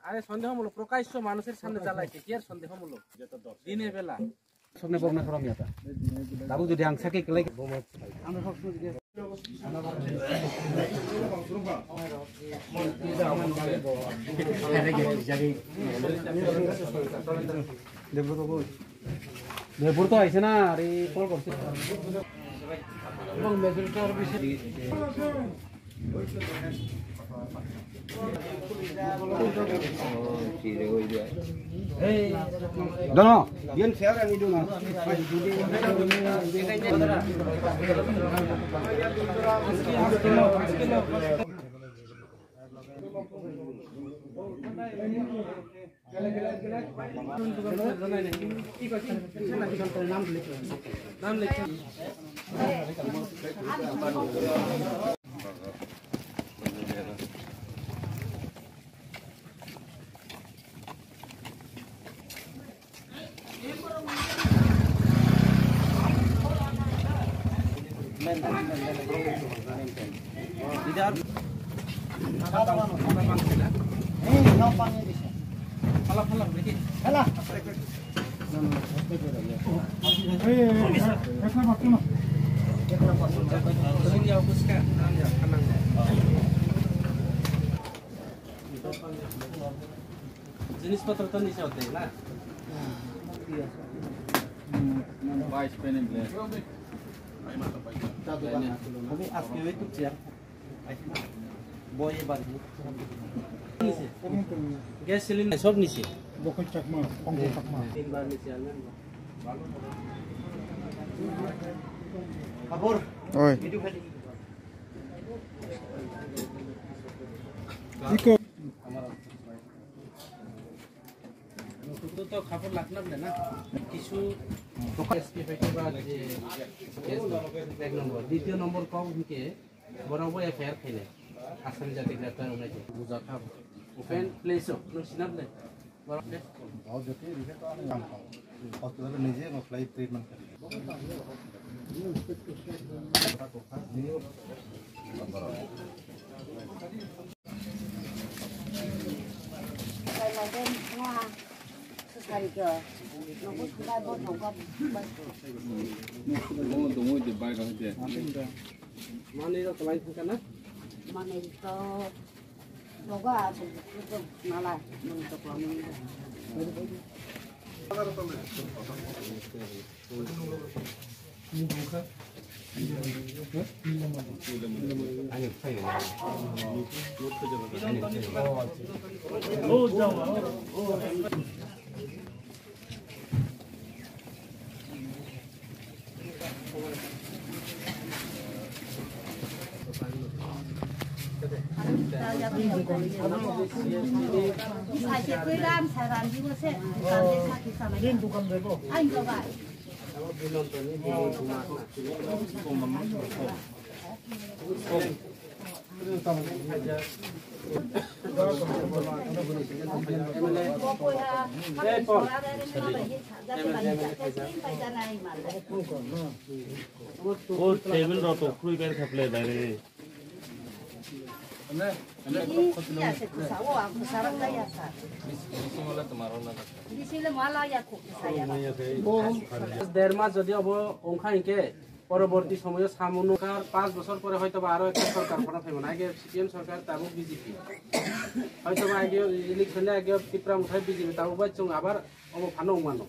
আরে সন্দেহমূলক প্রকাশ্য মানুষের সামনে জ্বালাইছে কি আর সন্দেহমূলক দিনের বেলা সামনে বগনা করম ইয়াতা দাবু যদি আংসাকে কেলাই আমরা সব দেবপুর তো আইছে না আর এই কল করছে এবং মেজরিটি আর বেশি Dono, bien fair and we do not. জিনিসপত্র তো নিচে হতে না বাইশ পেনে আমি আজকে ওই টুকছি আর বয়ে বাড়ি গ্যাস সিলিন্ডার সব নিচে বকল চাকমা পঙ্গ চাকমা তিনবার নিচে আনলেন খবর ওই ভিডিও খালি ইকো তো খবর লাগলাম না কিছু এসপি ফেটে বা যে এক নম্বর দ্বিতীয় নম্বর কমকে বরাবর এফআইআর খেলে আসামি জাতি গ্রেপ্তার হয়েছে বুঝা খাব ওপেন প্লেস নো সিনাবলে বরাবর बहुत जति रिहे तो আমি কাম পাও হসপিটাল নিজে মফলাই ট্রিটমেন্ট করি Mana itu lain bukan? Mana itu logo ada itu malah untuk lama. Oh jauh. দেড় মাস যদি হব অংখাইকে পরবর্তী সময়ে সামনুকার 5 বছর পরে হয়তো আরো একটা সরকার ফোনা থাকবে না আগে সিপিএম সরকার তারপর বিজেপি হয়তো আগে ইলেকশনে আগে ত্রিপুরা মুঠায় বিজেপি তারপর বাইচং আবার অবফানো মানো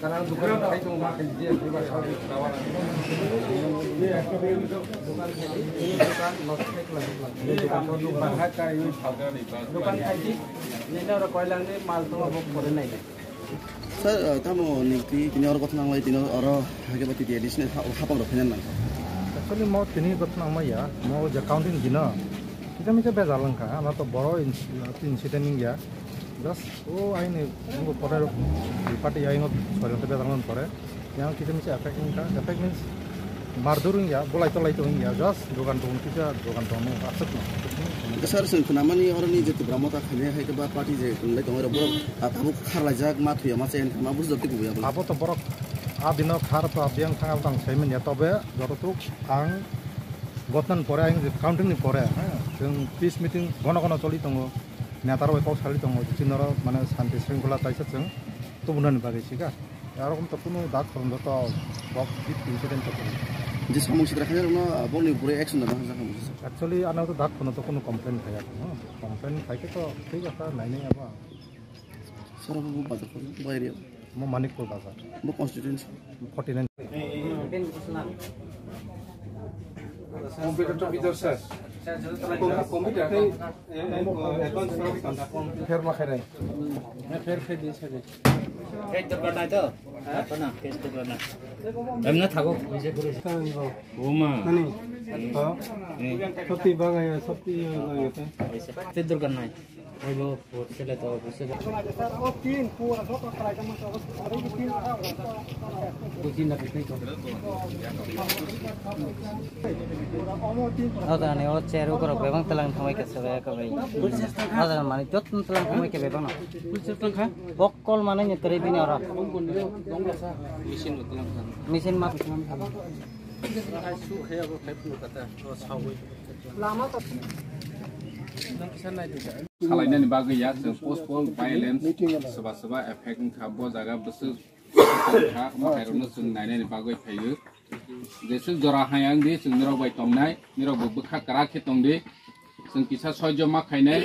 Karena Dugan itu makin dia juga harus kawan. Dugan kaji, ini orang koilang ni mal tu apa boleh naik. Sir, kamu nanti ini orang kota nang lain ini orang harga bati dia di sini apa orang punya nang? Actually mau ini kota nang ya, mau accounting gina. Kita macam bezalan kan, anak tu baru insiden ni ya. Just ini nunggu pada di parti yang soalnya kita bezalan pada, yang kita macam effect means marduring ya, boleh itu ya, just Dugan kita Dugan accept no. Sir, kenapa ni orang ni jadi Tipra Motha kene hai ke parti je, mulai tengok orang tahu khar Jak Manu ya macam ni, kenapa bus jadi kuya? Apa tu baru abino khar tu abiang tanggal tang semen ya, tapi jauh tu ang gotnan pore ang accounting ni pore, yang peace meeting gono coli tunggu. Nyata kau sekali tunggu, cinta mana santai sering gula taisa ceng, tu bukan bagai sih kan? Ya orang tu pun dah kurang tu, bab insiden tu. Jadi kamu citra kaya orang abang ni pure action dah macam kamu. Actually anak tu dah pun komplain kaya, komplain kaya tu ठीक है sir नहीं apa. Sir, apa baca kau bayar dia? Mau Manikpur bazar. Mau constituency. 49. Computer tu biar sir. Computer tu fair makan. Fair di sana. Fair tu kerana tu, apa nak? Fair tu kerana. Emna thago, bisa boleh. Oma. Nani? Sopi bagai ya, sopi bagai tu. Fair tu kerana. Ayo, boleh tu, boleh. Kucing nak itu. Ada ni, orang ceru kalau bebang telang thangoi ke sebaya ke bayi. Ada mana jod telang thangoi ke bebang na. Bokol mana ni terima ni orang. Mesin mat. Salahnya ni bagai ya, post-pol violence, sebab efek kabo jaga besar, makanya sung nanya ni bagai fayu. Jadi jorah yang di sung nira bayi tomnai, nira bubukha kerak tongde, sung kisah sojo makanya,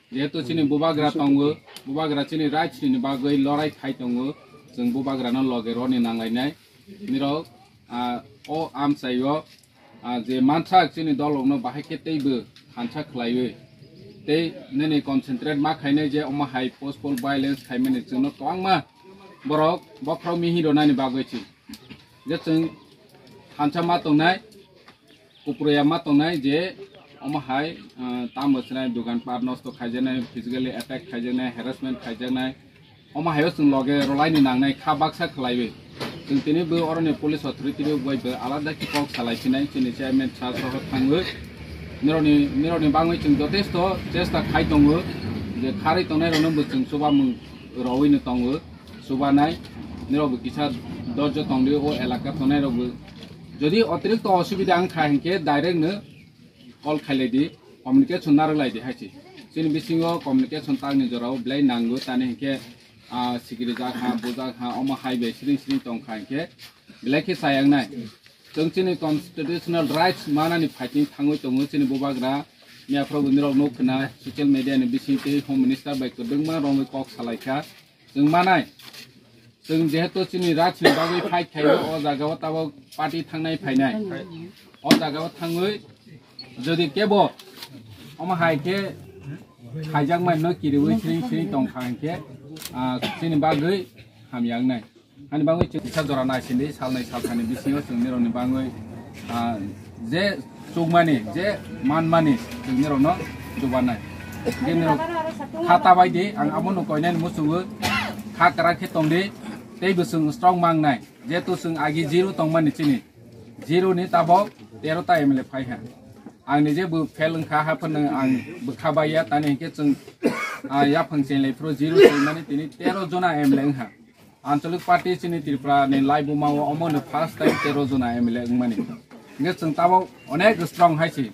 dia tu sini bubagra tonggu, bubagra sini right sini bagai lorai khai tonggu, sung bubagra non logero ni nangai nai, nira o am sayo, je mantra sini dolong no bahai keteibu, hanca kelayu. Tei nene concentrate mak khaine je oma high postpone violence khaimene chungno twangma borok bokro mihi donani bagoichi je chung hancha ma tongnai uproya ma tongnai je oma high tamosnai dugan par nosto khaijanai physically attack khaijanai harassment khaijanai oma hayo chung loge rolaini nangnai khabaksa khlaibe chung tini bo orone police authority ro boibe alada ki kok salaisinai chini chairman sa soho thangwe Nironi bangui chung jotesto chesta khai tongo je khari tonai rono bu chung suba mung rawi ni tongo suba nai nirobu kisa dorjo tongde o elaka tonai robu jodi অতিরিক্ত অসুবিধা ang khahenke direct ne call khaile di communication narlai di hachi sin bisingo communication tang ni jorao blai nangu tane henke sikiri ja kha boja kha oma highway sring tong khahenke blai ke sayang nai Tungchini constitutional rights mana ni fighting thangoi tongo chini bobagra nya probu nirok nokna social media ni bisingte home minister by kodungma rong kok salaika jeng manai jeng jehetu chini rights ni bagoi fight khayo o jagao tabo party thangnai phainai o jagao thangoi jodi kebo oma haike haijak mai no kiriwi sring tong khangke chini bagoi hamyang nai Ani bangui cita jora nai sini salnai salkani bisingo chung nironi bangui je sugmani je manmani chung nirono dubanai je niro khata baidi ang amono koinen musungu kha karakhe tongde tei busung strong mangnai je tu sung agi 0 tongmani chini 0 ni tabo 13 ta ml phai ha ang ni je bu felung kha ha phan ang bu khabaya tani ke chung ya phangchen le pro 0 tongmani tini 13 jona ml ha Ancolik party sini Tripura ni live mau omong the first time terozona MLA ngmani. Nge chung tabo onek strong haisi.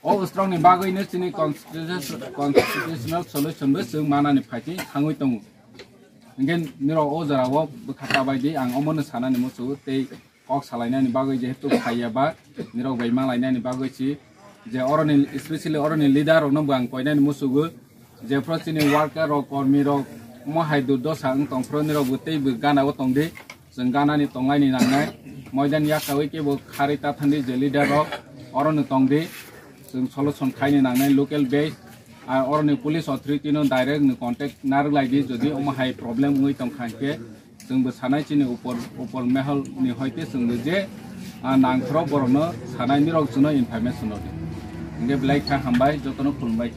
O strong ni bagoi ne sini constitutional solution be chung mana ni phati thangoi tongu. Ngen niro o jara wo bukhata baidi ang omong sana ni musu tei ok salainani bagoi jehetu khayaba nirok bai malainani bagoi chi je oroni especially oroni leader rok no bang koinani musugu je prochini worker rok kormi rok mo haidu dosa ang tongfro nirok butei bu gana o tongde जों गानानि तंगायनि नांनाय मयदान याकावै के बो खारिता थान्दी जे lidar रक अरनो तंगदे जों solution खायनि नांनाय local base आ अरनि police authority नो डायरेक्ट नो कांटेक्ट नारलायदि जदि अमहाय प्रॉब्लम उइ तंखांके जोंबो सानायचिनि ऊपर महल नि होयते जोंबो जे नांखरो बरनो सानायनि रक जोनो इनफरमेशन होदि इंगे ब्लाइक था हामबाय जतनो खुलुमबाय।